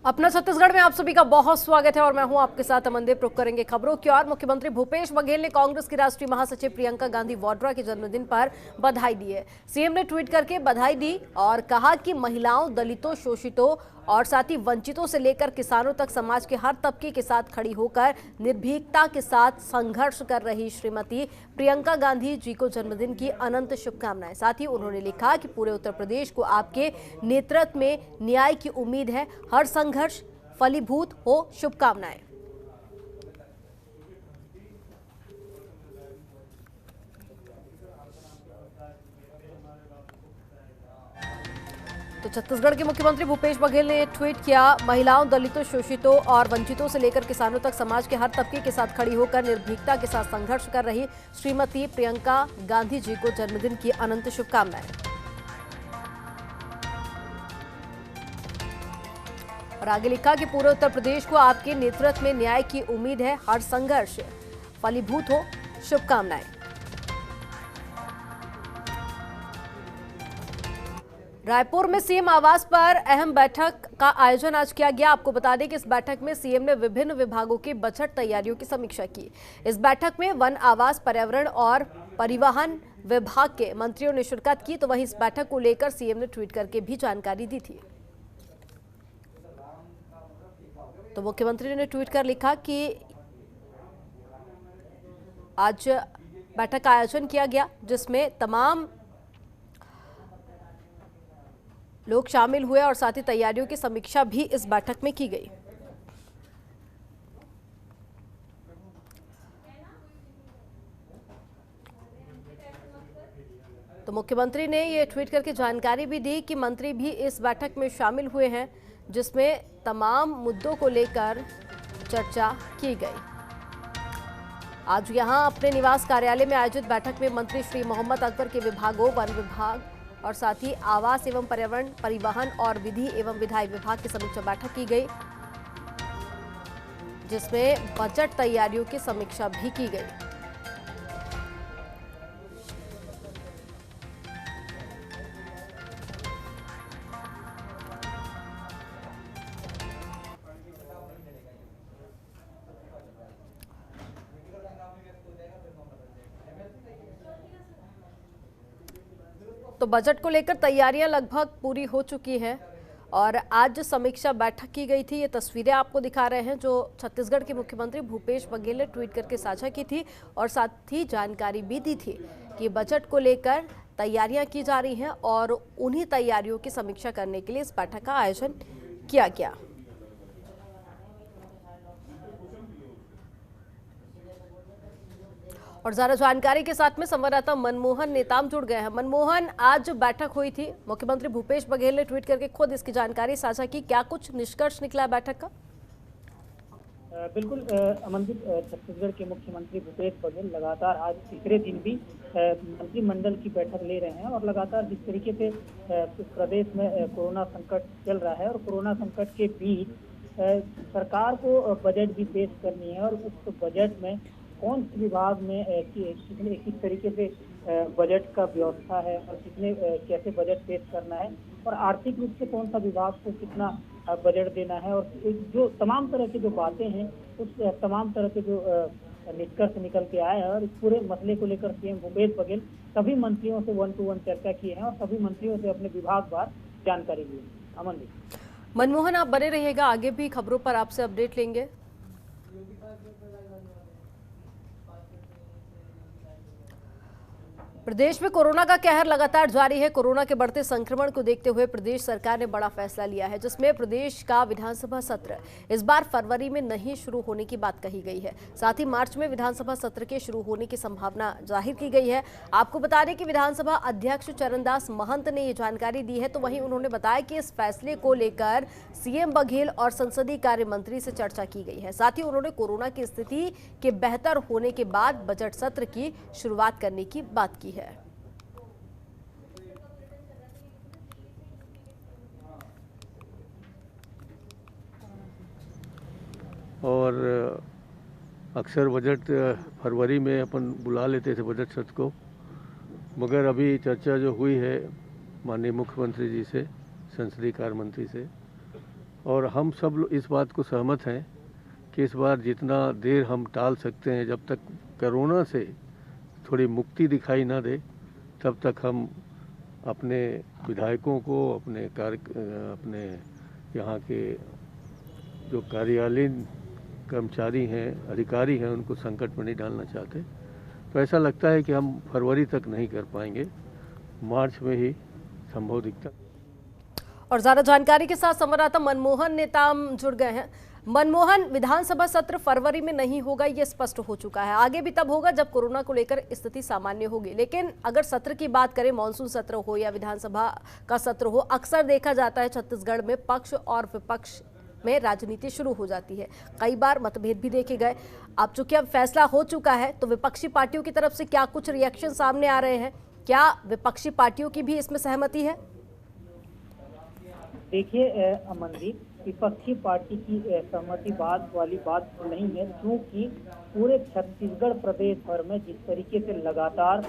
अपना छत्तीसगढ़ में आप सभी का बहुत स्वागत है और मैं हूं आपके साथ अमनदीप। रुक करेंगे खबरों की ओर। मुख्यमंत्री भूपेश बघेल ने कांग्रेस की राष्ट्रीय महासचिव प्रियंका गांधी वाड्रा के जन्मदिन पर बधाई दी है। सीएम ने ट्वीट करके बधाई दी और कहा कि महिलाओं, दलितों, शोषितों और साथ ही वंचितों से लेकर किसानों तक समाज के हर तबके के साथ खड़ी होकर निर्भीकता के साथ संघर्ष कर रही श्रीमती प्रियंका गांधी जी को जन्मदिन की अनंत शुभकामनाएं। साथ ही उन्होंने लिखा कि पूरे उत्तर प्रदेश को आपके नेतृत्व में न्याय की उम्मीद है, हर संघर्ष फलीभूत हो, शुभकामनाएं। तो छत्तीसगढ़ के मुख्यमंत्री भूपेश बघेल ने ट्वीट किया, महिलाओं, दलितों, शोषितों और वंचितों से लेकर किसानों तक समाज के हर तबके के साथ खड़ी होकर निर्भीकता के साथ संघर्ष कर रही श्रीमती प्रियंका गांधी जी को जन्मदिन की अनंत शुभकामनाएं। और आगे लिखा कि पूरे उत्तर प्रदेश को आपके नेतृत्व में न्याय की उम्मीद है, हर संघर्ष फलीभूत हो, शुभकामनाएं। रायपुर में सीएम आवास पर अहम बैठक का आयोजन आज किया गया। आपको बता दें कि इस बैठक में सीएम ने विभिन्न विभागों की बजट तैयारियों की समीक्षा की। इस बैठक में वन, आवास, पर्यावरण और परिवहन विभाग के मंत्रियों ने शिरकत की। तो वहीं इस बैठक को लेकर सीएम ने ट्वीट करके भी जानकारी दी थी। तो मुख्यमंत्री ने ट्वीट कर लिखा कि आज बैठक का आयोजन किया गया जिसमें तमाम लोग शामिल हुए और साथ ही तैयारियों की समीक्षा भी इस बैठक में की गई। तो मुख्यमंत्री ने ये ट्वीट करके जानकारी भी दी कि मंत्री भी इस बैठक में शामिल हुए हैं जिसमें तमाम मुद्दों को लेकर चर्चा की गई। आज यहां अपने निवास कार्यालय में आयोजित बैठक में मंत्री श्री मोहम्मद अकबर के विभागों, वन विभाग और साथ ही आवास एवं पर्यावरण, परिवहन और विधि एवं विधायी विभाग की समीक्षा बैठक की गई जिसमें बजट तैयारियों की समीक्षा भी की गई। तो बजट को लेकर तैयारियां लगभग पूरी हो चुकी हैं और आज जो समीक्षा बैठक की गई थी, ये तस्वीरें आपको दिखा रहे हैं जो छत्तीसगढ़ के मुख्यमंत्री भूपेश बघेल ने ट्वीट करके साझा की थी और साथ ही जानकारी भी दी थी कि बजट को लेकर तैयारियां की जा रही हैं और उन्हीं तैयारियों की समीक्षा करने के लिए इस बैठक का आयोजन किया गया। और ज्यादा जानकारी के साथ में संवाददाता मनमोहन नेताम जुड़ गए हैं। मनमोहन, आज जो बैठक हुई थी, मुख्यमंत्री भूपेश बघेल ने ट्वीट करके खुद इसकी जानकारी साझा की, क्या कुछ निष्कर्ष निकला बैठक का? बिल्कुल अमनदीप, छत्तीसगढ़ के मुख्यमंत्री भूपेश बघेल लगातार आज तीसरे दिन भी मंत्रिमंडल की बैठक ले रहे हैं और लगातार जिस तरीके से प्रदेश में कोरोना संकट चल रहा है और कोरोना संकट के बीच सरकार को बजट भी पेश करनी है और उस बजट में कौन से विभाग में किस तरीके से बजट का व्यवस्था है और कैसे बजट पेश करना है और आर्थिक रूप से कौन सा विभाग को कितना बजट देना है और जो तमाम तरह की जो बातें हैं उस तमाम तरह के जो निष्कर्ष निकल के आए हैं और इस पूरे मसले को लेकर सीएम भूपेश बघेल सभी मंत्रियों से 1-to-1 चर्चा किए हैं और सभी मंत्रियों से अपने विभागवार जानकारी ली है। अमनदीप। मनमोहन, आप बने रहिएगा, आगे भी खबरों पर आपसे अपडेट लेंगे। प्रदेश में कोरोना का कहर लगातार जारी है। कोरोना के बढ़ते संक्रमण को देखते हुए प्रदेश सरकार ने बड़ा फैसला लिया है जिसमें प्रदेश का विधानसभा सत्र इस बार फरवरी में नहीं शुरू होने की बात कही गई है। साथ ही मार्च में विधानसभा सत्र के शुरू होने की संभावना जाहिर की गई है। आपको बता दें कि विधानसभा अध्यक्ष चरणदास महंत ने ये जानकारी दी है। तो वहीं उन्होंने बताया कि इस फैसले को लेकर सीएम बघेल और संसदीय कार्य मंत्री से चर्चा की गई है। साथ ही उन्होंने कोरोना की स्थिति के बेहतर होने के बाद बजट सत्र की शुरुआत करने की बात की है। और अक्सर बजट फरवरी में अपन बुला लेते थे बजट सत्र को, मगर अभी चर्चा जो हुई है माननीय मुख्यमंत्री जी से, संसदीय कार्य मंत्री से, और हम सब इस बात को सहमत हैं कि इस बार जितना देर हम टाल सकते हैं, जब तक कोरोना से थोड़ी मुक्ति दिखाई ना दे, तब तक हम अपने विधायकों को, अपने यहाँ के जो कार्यालयीन कर्मचारी हैं, अधिकारी हैं, उनको संकट में नहीं डालना चाहते। तो ऐसा लगता है कि हम फरवरी तक नहीं कर पाएंगे, मार्च में ही संभव दिखता। और ज्यादा जानकारी के साथ संवाददाता मनमोहन नेताम जुड़ गए हैं। मनमोहन, विधानसभा सत्र फरवरी में नहीं होगा, ये स्पष्ट हो चुका है। आगे भी तब होगा जब कोरोना को लेकर स्थिति सामान्य होगी। लेकिन अगर सत्र की बात करें, मानसून सत्र हो या विधानसभा का सत्र हो, अक्सर देखा जाता है छत्तीसगढ़ में पक्ष और विपक्ष में राजनीति शुरू हो जाती है। कई बार मतभेद भी देखे गए। अब चूंकि अब फैसला हो चुका है, तो विपक्षी पार्टियों की तरफ से क्या कुछ रिएक्शन सामने आ रहे हैं? क्या विपक्षी पार्टियों की भी इसमें सहमति है? देखिए अमनदीप, विपक्षी पार्टी की सहमति वाली बात तो नहीं है, क्योंकि पूरे छत्तीसगढ़ प्रदेश भर में जिस तरीके से लगातार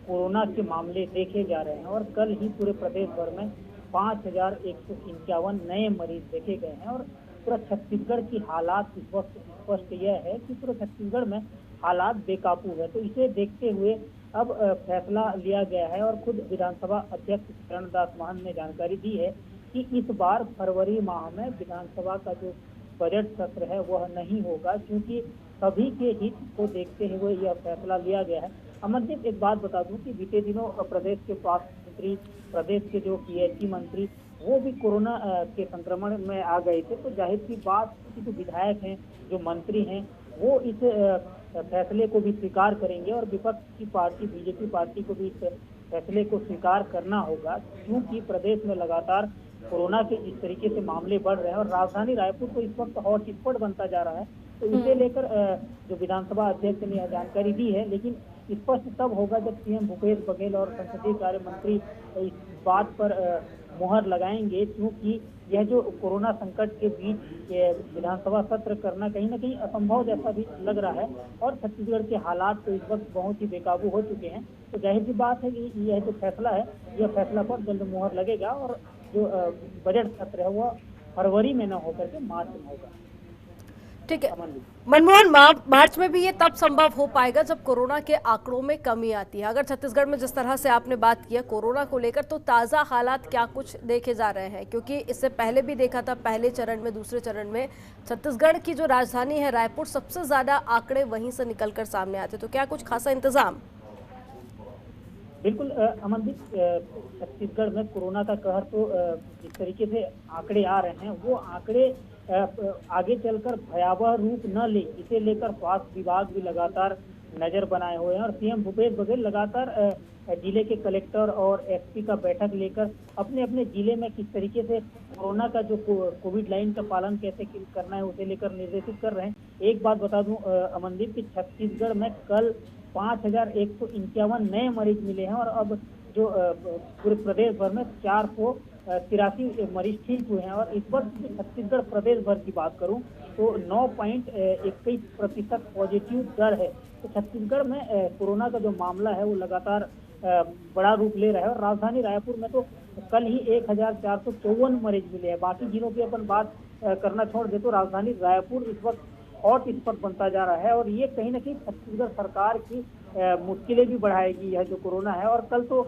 कोरोना के मामले देखे जा रहे हैं और कल ही पूरे प्रदेश भर में 5,151 नए मरीज देखे गए हैं और पूरा छत्तीसगढ़ की हालात इस वक्त स्पष्ट यह है कि पूरे छत्तीसगढ़ में हालात बेकाबू है। तो इसे देखते हुए अब फैसला लिया गया है और खुद विधानसभा अध्यक्ष चरणदास महंत ने जानकारी दी है कि इस बार फरवरी माह में विधानसभा का जो बजट सत्र है वह नहीं होगा, क्योंकि सभी के हित को देखते हुए यह फैसला लिया गया है। अमरदीप, एक बात बता दूं कि बीते दिनों प्रदेश के स्वास्थ्य मंत्री, प्रदेश के जो पीएचई मंत्री, वो भी कोरोना के संक्रमण में आ गए थे। तो जाहिर सी बात कि जो विधायक हैं, जो मंत्री हैं, वो इस फैसले को भी स्वीकार करेंगे और विपक्ष की पार्टी बीजेपी पार्टी को भी इस फैसले को स्वीकार करना होगा, क्योंकि प्रदेश में लगातार कोरोना के इस तरीके से मामले बढ़ रहे हैं और राजधानी रायपुर को इस वक्त हॉटस्पॉट बनता जा रहा है। तो इसे लेकर जो विधानसभा अध्यक्ष ने यह जानकारी दी है, लेकिन स्पष्ट तब होगा जब सीएम भूपेश बघेल और संसदीय कार्य मंत्री इस बात पर मुहर लगाएंगे, क्योंकि यह जो कोरोना संकट के बीच विधानसभा सत्र करना कहीं ना कहीं असंभव जैसा भी लग रहा है और छत्तीसगढ़ के हालात तो इस वक्त बहुत ही बेकाबू हो चुके हैं। तो जाहिर सी बात है कि यह जो फैसला है, यह फैसला पर जल्द मुहर लगेगा और जो बजट सत्र है वह फरवरी में न होकर के मार्च में होगा। ठीक है मनमोहन, मार्च में भी ये तब संभव हो पाएगा जब कोरोना के आंकड़ों में कमी आती है। अगर छत्तीसगढ़ में जिस तरह से आपने बात किया कोरोना को लेकर, तो ताज़ा हालात क्या कुछ देखे जा रहे हैं? क्योंकि इससे पहले भी देखा था, पहले चरण में, दूसरे चरण में छत्तीसगढ़ की जो राजधानी है रायपुर, सबसे ज्यादा आंकड़े वहीं से निकलकर सामने आते। तो क्या कुछ खासा इंतजाम? बिल्कुल अमनदीप, छत्तीसगढ़ में कोरोना का कहर तो जिस तरीके से आंकड़े आ रहे हैं, वो आंकड़े आगे चलकर भयावह रूप न ले, इसे लेकर स्वास्थ्य विभाग भी लगातार नजर बनाए हुए हैं और सीएम भूपेश बघेल लगातार जिले के कलेक्टर और एसपी का बैठक लेकर अपने अपने जिले में किस तरीके से कोरोना का जो कोविड लाइन का पालन कैसे करना है उसे लेकर निर्देशित कर रहे हैं। एक बात बता दूं अमनदीप की छत्तीसगढ़ में कल 5,151 नए मरीज मिले हैं और अब जो पूरे प्रदेश भर में 483 मरीज ठीक हुए हैं और इस वक्त छत्तीसगढ़ प्रदेश भर की बात करूं तो 9.21% पॉजिटिव दर है। तो छत्तीसगढ़ में कोरोना का जो मामला है वो लगातार बड़ा रूप ले रहा है और राजधानी रायपुर में तो कल ही 1,454 मरीज मिले हैं। बाकी जिलों की अपन बात करना छोड़ दे तो राजधानी रायपुर इस वक्त हॉटस्पॉट बनता जा रहा है और ये कहीं ना कहीं छत्तीसगढ़ सरकार की मुश्किलें भी बढ़ाएगी यह जो कोरोना है। और कल तो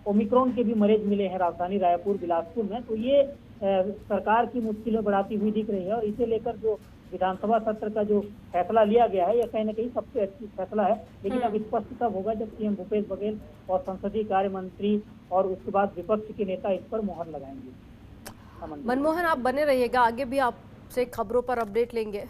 ओमिक्रॉन के भी मरीज मिले हैं राजधानी रायपुर, बिलासपुर में, तो ये सरकार की मुश्किलें बढ़ाती हुई दिख रही है और इसे लेकर जो विधानसभा सत्र का जो फैसला लिया गया है यह कहीं ना कहीं सबसे अच्छी फैसला है। लेकिन अब स्पष्ट तब होगा जब सीएम भूपेश बघेल और संसदीय कार्य मंत्री और उसके बाद विपक्ष के नेता इस पर मुहर लगाएंगे। मनमोहन, आप बने रहिएगा, आगे भी आपसे खबरों पर अपडेट लेंगे।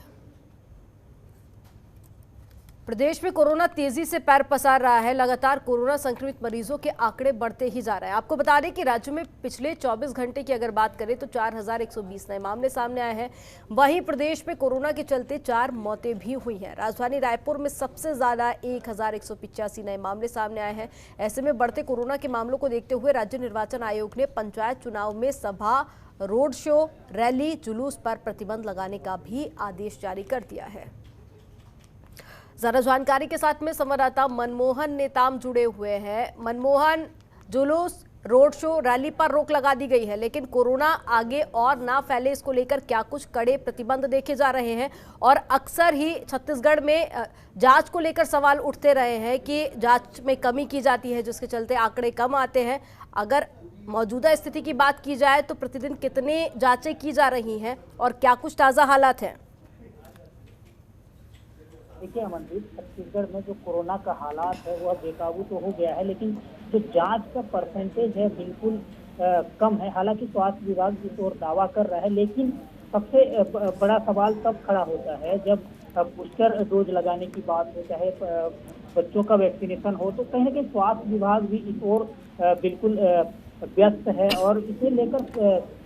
प्रदेश में कोरोना तेजी से पैर पसार रहा है। लगातार कोरोना संक्रमित मरीजों के आंकड़े बढ़ते ही जा रहे हैं। आपको बता दें कि राज्य में पिछले 24 घंटे की अगर बात करें तो 4,120 नए मामले सामने आए हैं। वहीं प्रदेश में कोरोना के चलते 4 मौतें भी हुई हैं। राजधानी रायपुर में सबसे ज्यादा 1,185 नए मामले सामने आए हैं। ऐसे में बढ़ते कोरोना के मामलों को देखते हुए राज्य निर्वाचन आयोग ने पंचायत चुनाव में सभा, रोड शो, रैली, जुलूस पर प्रतिबंध लगाने का भी आदेश जारी कर दिया है। ज्यादा जानकारी के साथ में संवाददाता मनमोहन नेताम जुड़े हुए हैं। मनमोहन, जुलूस, रोड शो रैली पर रोक लगा दी गई है, लेकिन कोरोना आगे और ना फैले इसको लेकर क्या कुछ कड़े प्रतिबंध देखे जा रहे हैं। और अक्सर ही छत्तीसगढ़ में जांच को लेकर सवाल उठते रहे हैं कि जांच में कमी की जाती है, जिसके चलते आंकड़े कम आते हैं। अगर मौजूदा स्थिति की बात की जाए तो प्रतिदिन कितने जांचें की जा रही हैं और क्या कुछ ताज़ा हालात हैं? देखिए अमनदीप, छत्तीसगढ़ में जो कोरोना का हालात है वह बेकाबू तो हो गया है, लेकिन जो जांच का परसेंटेज है बिल्कुल कम है। हालांकि स्वास्थ्य विभाग इस ओर दावा कर रहा है, लेकिन सबसे बड़ा सवाल तब खड़ा होता है जब बूस्टर डोज लगाने की बात हो, चाहे बच्चों का वैक्सीनेशन हो, तो कहीं ना कहीं स्वास्थ्य विभाग भी इस ओर बिल्कुल व्यस्त है। और इसे लेकर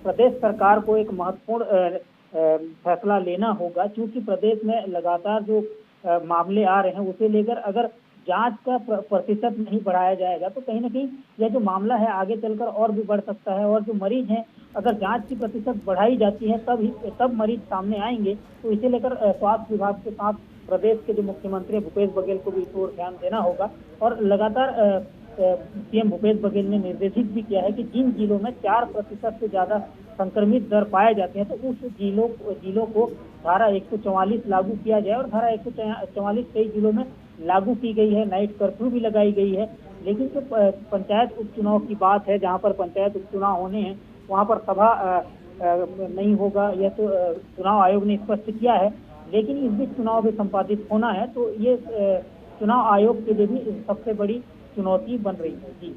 प्रदेश सरकार को एक महत्वपूर्ण फैसला लेना होगा, क्योंकि प्रदेश में लगातार जो मामले आ रहे हैं उसे लेकर अगर जांच का प्रतिशत नहीं बढ़ाया जाएगा तो कहीं ना कहीं यह जो मामला है आगे चलकर और भी बढ़ सकता है। और जो मरीज हैं, अगर जांच की प्रतिशत बढ़ाई जाती है तब मरीज सामने आएंगे। तो इसे लेकर स्वास्थ्य विभाग के साथ प्रदेश के जो मुख्यमंत्री भूपेश बघेल को भी इस ओर ध्यान देना होगा। और लगातार सीएम भूपेश बघेल ने निर्देशित भी किया है कि जिन जिलों में 4% से ज्यादा संक्रमित दर पाए जाते हैं तो उस जिलों को धारा 144 लागू किया जाए। और धारा 144 कई जिलों में लागू की गई है, नाइट कर्फ्यू भी लगाई गई है। लेकिन जो पंचायत उपचुनाव की बात है, जहां पर पंचायत उपचुनाव होने हैं वहां पर सभा नहीं होगा, यह तो चुनाव आयोग ने स्पष्ट किया है। लेकिन इस बीच चुनाव भी संपादित होना है, तो ये चुनाव आयोग के लिए भी सबसे बड़ी चुनौती बन रही है। जी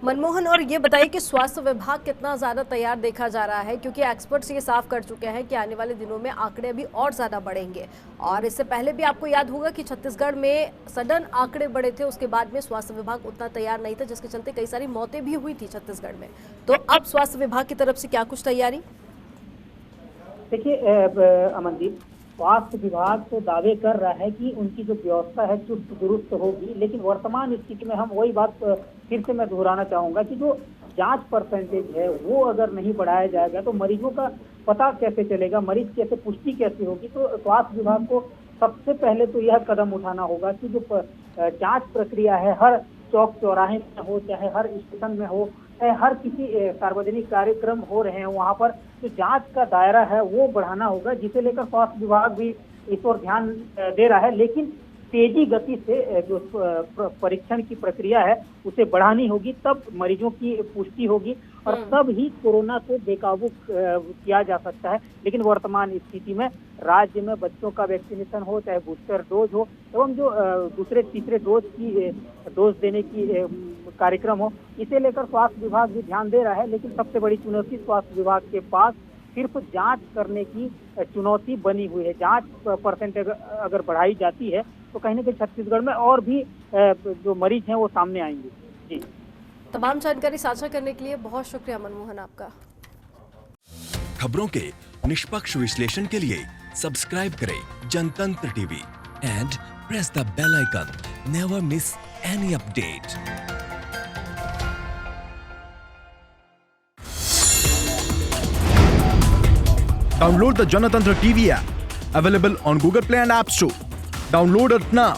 मनमोहन, और ये बताइए कि स्वास्थ्य विभाग कितना ज़्यादा तैयार देखा जा रहा है, क्योंकि एक्सपर्ट्स ये साफ कर चुके हैं कि आने वाले दिनों में आंकड़े अभी और ज़्यादा बढ़ेंगे। और इससे पहले भी आपको याद होगा कि छत्तीसगढ़ में सडन आंकड़े बढ़े थे, उसके बाद में स्वास्थ्य विभाग उतना तैयार नहीं था, जिसके चलते कई सारी मौतें भी हुई थी छत्तीसगढ़ में। तो अब स्वास्थ्य विभाग की तरफ से क्या कुछ तैयारी? देखिए अमनदीप, स्वास्थ्य विभाग तो दावे कर रहा है कि उनकी जो व्यवस्था है चुस्त दुरुस्त होगी, लेकिन वर्तमान स्थिति में हम वही बात फिर से मैं दोहराना चाहूंगा कि जो जांच परसेंटेज है वो अगर नहीं बढ़ाया जाएगा तो मरीजों का पता कैसे चलेगा, मरीज कैसे पुष्टि कैसे होगी। तो स्वास्थ्य विभाग को सबसे पहले तो यह कदम उठाना होगा कि जो जांच प्रक्रिया है हर चौक चौराहे में हो, चाहे हर स्टेशन में हो, चाहे हर किसी सार्वजनिक कार्यक्रम हो रहे हैं वहां पर जो जांच का दायरा है वो बढ़ाना होगा, जिसे लेकर स्वास्थ्य विभाग भी इस ओर ध्यान दे रहा है। लेकिन तेजी गति से जो परीक्षण की प्रक्रिया है उसे बढ़ानी होगी, तब मरीजों की पुष्टि होगी और तब ही कोरोना को बेकाबू किया जा सकता है। लेकिन वर्तमान स्थिति में राज्य में बच्चों का वैक्सीनेशन हो, चाहे बूस्टर डोज हो, एवं जो दूसरे तीसरे डोज देने की कार्यक्रम हो, इसे लेकर स्वास्थ्य विभाग भी ध्यान दे रहा है। लेकिन सबसे बड़ी चुनौती स्वास्थ्य विभाग के पास सिर्फ जांच करने की चुनौती बनी हुई है। जांच परसेंट अगर बढ़ाई जाती है तो कहीं ना कहीं छत्तीसगढ़ में और भी जो मरीज हैं वो सामने आएंगे। जी, तमाम जानकारी साझा करने के लिए बहुत शुक्रिया मनमोहन आपका। खबरों के निष्पक्ष विश्लेषण के लिए सब्सक्राइब करें Janatantra TV and press the bell icon. Never miss any update. Download the Janatantra TV app, available on Google Play and App Store. Download it now.